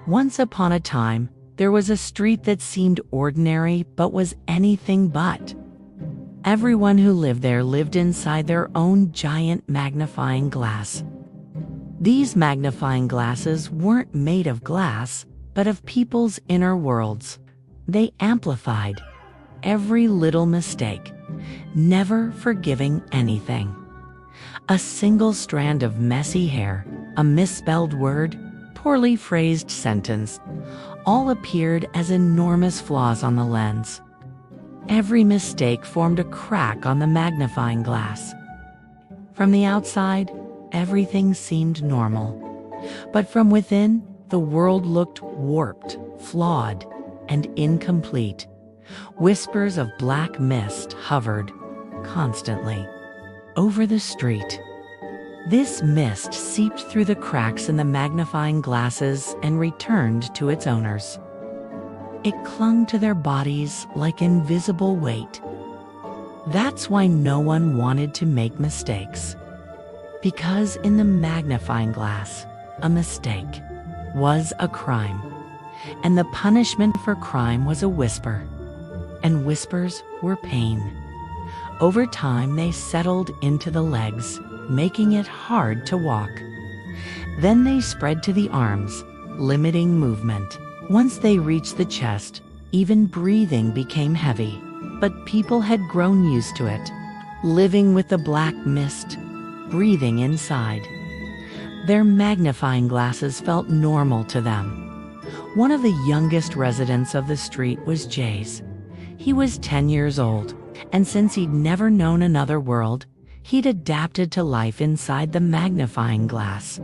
Once upon a time, there was a street that seemed ordinary but was anything but. Everyone who lived there lived inside their own giant magnifying glass. These magnifying glasses weren't made of glass, but of people's inner worlds. They amplified every little mistake, never forgiving anything. A single strand of messy hair, a misspelled word, poorly phrased sentence, all appeared as enormous flaws on the lens. Every mistake formed a crack on the magnifying glass. From the outside, everything seemed normal. But from within, the world looked warped, flawed, and incomplete. Whispers of black mist hovered constantly over the street. This mist seeped through the cracks in the magnifying glasses and returned to its owners. It clung to their bodies like invisible weight. That's why no one wanted to make mistakes. Because in the magnifying glass, a mistake was a crime. And the punishment for crime was a whisper. And whispers were pain. Over time, they settled into the legs, making it hard to walk. Then they spread to the arms, limiting movement. Once they reached the chest, even breathing became heavy. But people had grown used to it, living with the black mist, breathing inside. Their magnifying glasses felt normal to them. One of the youngest residents of the street was Jay's. He was 10 years old, and since he'd never known another world, he'd adapted to life inside the magnifying glass.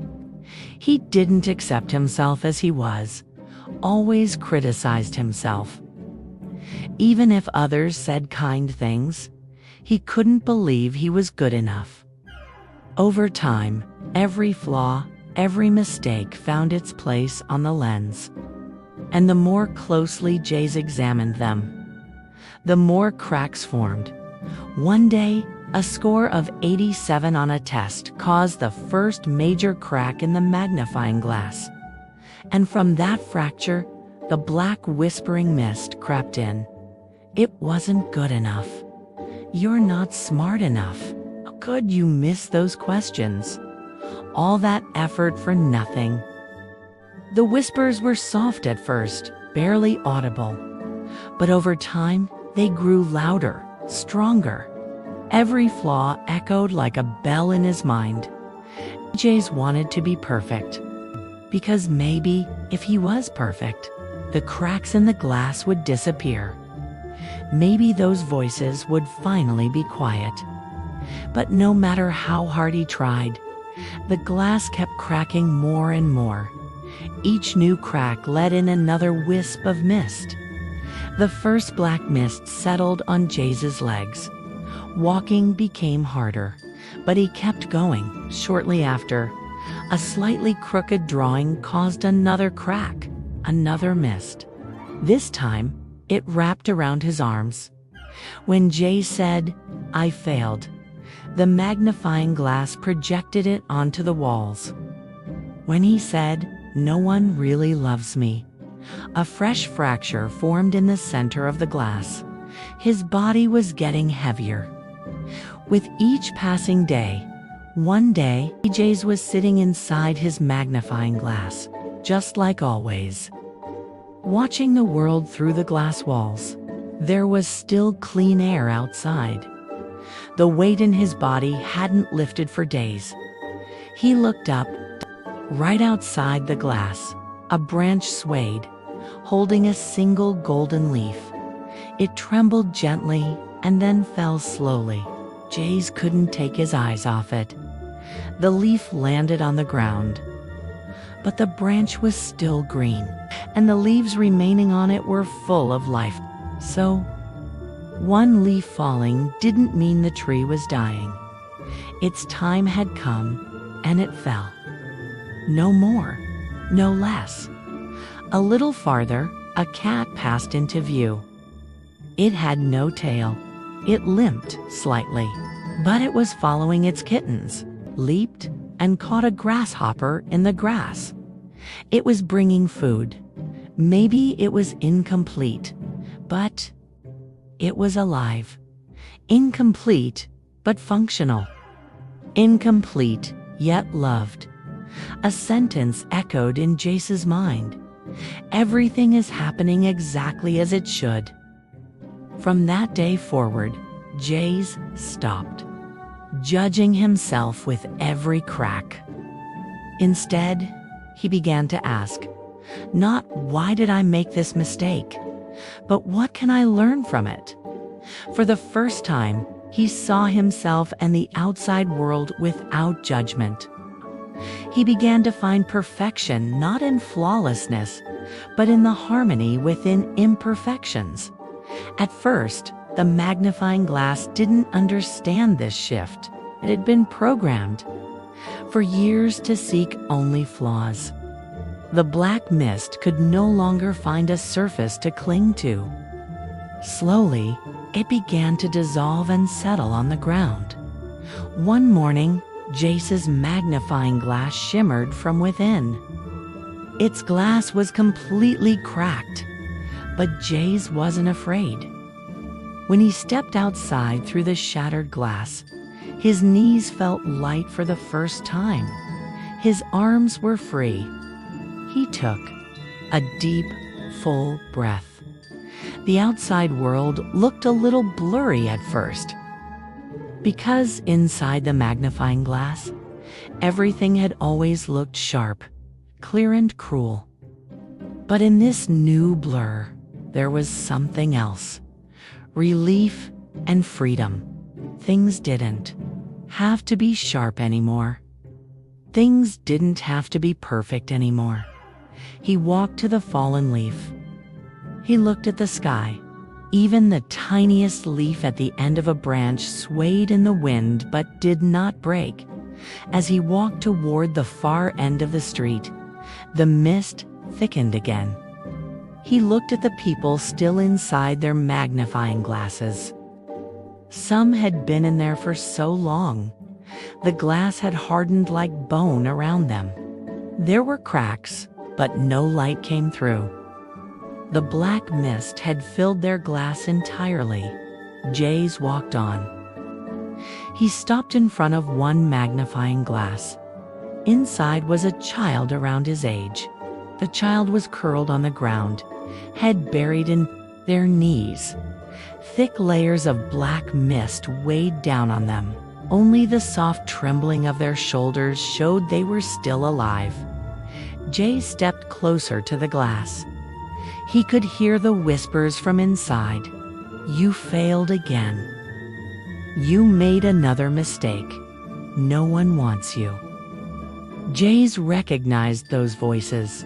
He didn't accept himself as he was, always criticized himself. Even if others said kind things, he couldn't believe he was good enough. Over time, every flaw, every mistake found its place on the lens. And the more closely Jays examined them, the more cracks formed. One day, a score of 87 on a test caused the first major crack in the magnifying glass. And from that fracture, the black whispering mist crept in. It wasn't good enough. You're not smart enough. How could you miss those questions? All that effort for nothing. The whispers were soft at first, barely audible. But over time, they grew louder, stronger. Every flaw echoed like a bell in his mind. Jays wanted to be perfect. Because maybe, if he was perfect, the cracks in the glass would disappear. Maybe those voices would finally be quiet. But no matter how hard he tried, the glass kept cracking more and more. Each new crack let in another wisp of mist. The first black mist settled on Jays' legs. Walking became harder, but he kept going. Shortly after, a slightly crooked drawing caused another crack, another mist. This time, it wrapped around his arms. When Jay said, "I failed," the magnifying glass projected it onto the walls. When he said, "No one really loves me," a fresh fracture formed in the center of the glass. His body was getting heavier. With each passing day, one day, Jays was sitting inside his magnifying glass, just like always. Watching the world through the glass walls, there was still clean air outside. The weight in his body hadn't lifted for days. He looked up. Right outside the glass, a branch swayed, holding a single golden leaf. It trembled gently and then fell slowly. Jays couldn't take his eyes off it. The leaf landed on the ground. But the branch was still green, and the leaves remaining on it were full of life. So, one leaf falling didn't mean the tree was dying. Its time had come, and it fell. No more, no less. A little farther, a cat passed into view. It had no tail. It limped slightly, but it was following its kittens, leaped, and caught a grasshopper in the grass. It was bringing food. Maybe it was incomplete, but it was alive. Incomplete, but functional. Incomplete, yet loved. A sentence echoed in Jace's mind. Everything is happening exactly as it should. From that day forward, Jace stopped judging himself with every crack. Instead, he began to ask, not why did I make this mistake, but what can I learn from it? For the first time, he saw himself and the outside world without judgment. He began to find perfection not in flawlessness, but in the harmony within imperfections. At first, the magnifying glass didn't understand this shift. It had been programmed for years to seek only flaws. The black mist could no longer find a surface to cling to. Slowly, it began to dissolve and settle on the ground. One morning, Jace's magnifying glass shimmered from within. Its glass was completely cracked, but Jace wasn't afraid. When he stepped outside through the shattered glass, his knees felt light for the first time. His arms were free. He took a deep, full breath. The outside world looked a little blurry at first, because inside the magnifying glass, everything had always looked sharp, clear and cruel. But in this new blur, there was something else. Relief and freedom. Things didn't have to be sharp anymore. Things didn't have to be perfect anymore. He walked to the fallen leaf. He looked at the sky. Even the tiniest leaf at the end of a branch swayed in the wind but did not break. As he walked toward the far end of the street, the mist thickened again. He looked at the people still inside their magnifying glasses. Some had been in there for so long. The glass had hardened like bone around them. There were cracks, but no light came through. The black mist had filled their glass entirely. Jace walked on. He stopped in front of one magnifying glass. Inside was a child around his age. The child was curled on the ground, head buried in their knees. Thick layers of black mist weighed down on them. Only the soft trembling of their shoulders showed they were still alive. Jay stepped closer to the glass. He could hear the whispers from inside. You failed again. You made another mistake. No one wants you. Jace recognized those voices.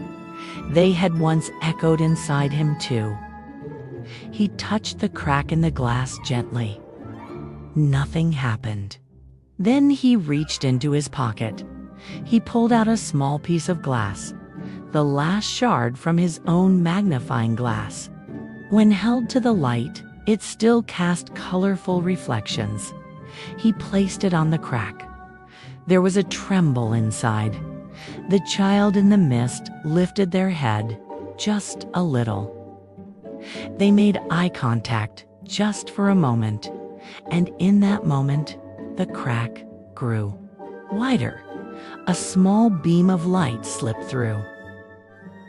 They had once echoed inside him too. He touched the crack in the glass gently. Nothing happened. Then he reached into his pocket. He pulled out a small piece of glass, the last shard from his own magnifying glass. When held to the light, it still cast colorful reflections. He placed it on the crack. There was a tremble inside. The child in the mist lifted their head just a little. They made eye contact just for a moment, and in that moment, the crack grew wider. A small beam of light slipped through.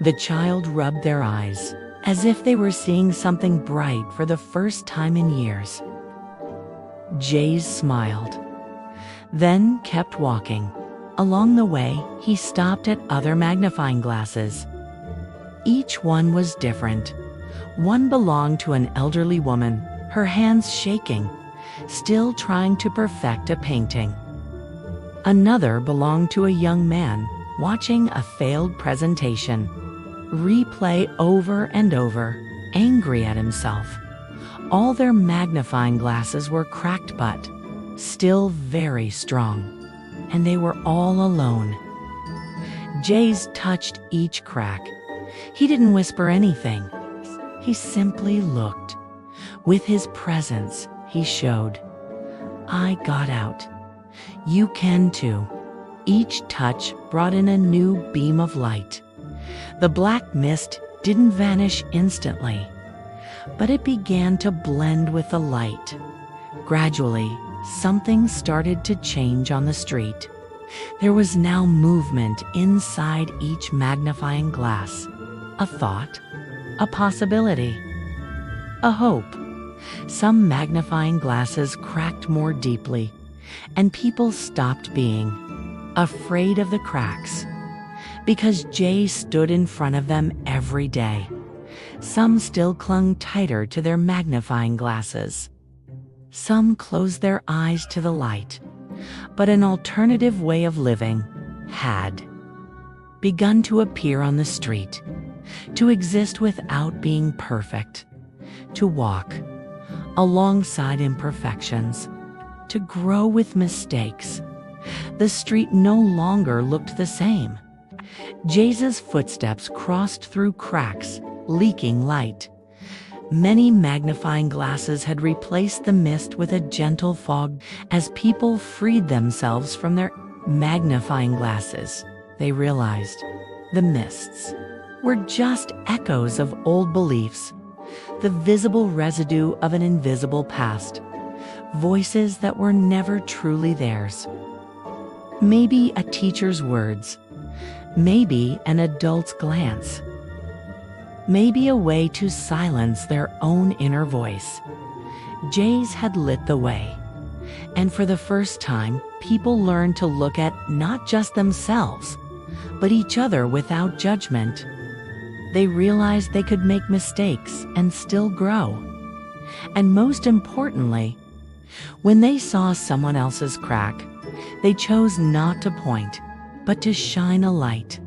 The child rubbed their eyes, as if they were seeing something bright for the first time in years. Jace smiled, then kept walking. Along the way, he stopped at other magnifying glasses. Each one was different. One belonged to an elderly woman, her hands shaking, still trying to perfect a painting. Another belonged to a young man, watching a failed presentation, replay over and over, angry at himself. All their magnifying glasses were cracked but still very strong, and they were all alone. Jace touched each crack. He didn't whisper anything. He simply looked. With his presence, he showed, I got out. You can too. Each touch brought in a new beam of light. The black mist didn't vanish instantly, but it began to blend with the light. Gradually, something started to change on the street. There was now movement inside each magnifying glass. A thought, a possibility, a hope. Some magnifying glasses cracked more deeply, and people stopped being afraid of the cracks, because Jay stood in front of them every day. Some still clung tighter to their magnifying glasses. Some closed their eyes to the light, but an alternative way of living had begun to appear on the street, to exist without being perfect, to walk alongside imperfections, to grow with mistakes. The street no longer looked the same. Jay's footsteps crossed through cracks, leaking light. Many magnifying glasses had replaced the mist with a gentle fog. As people freed themselves from their magnifying glasses, they realized the mists were just echoes of old beliefs, the visible residue of an invisible past, voices that were never truly theirs. Maybe a teacher's words, maybe an adult's glance, maybe a way to silence their own inner voice. Jay's had lit the way, and for the first time, people learned to look at not just themselves, but each other without judgment. They realized they could make mistakes and still grow. And most importantly, when they saw someone else's crack, they chose not to point, but to shine a light.